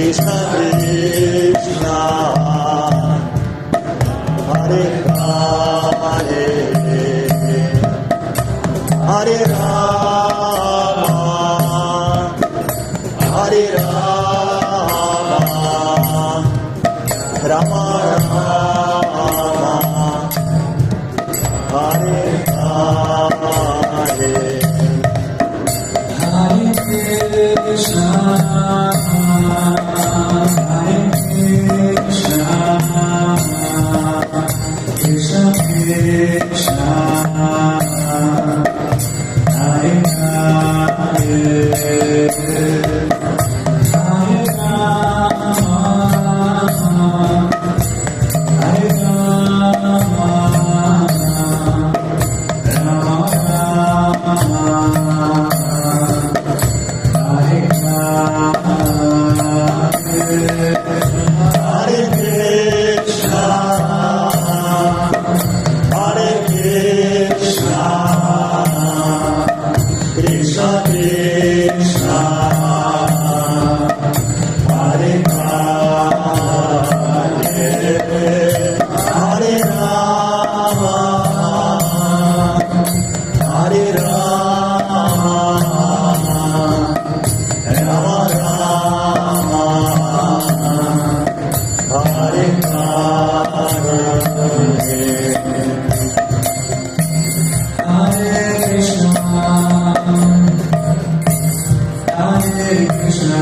Krishna Krishna Hare Hare Hare Rama Hare Rama Rama Rama Hare Hare Hare Krishna Hare Krishna Krishna Krishna Hare Hare Hare Rama Hare Rama Rama Rama Hare Krishna Hare Krishna Krishna Krishna Hare Hare Hare Rama Hare Rama Rama Rama Hare Hare Hare Krishna Hare Krishna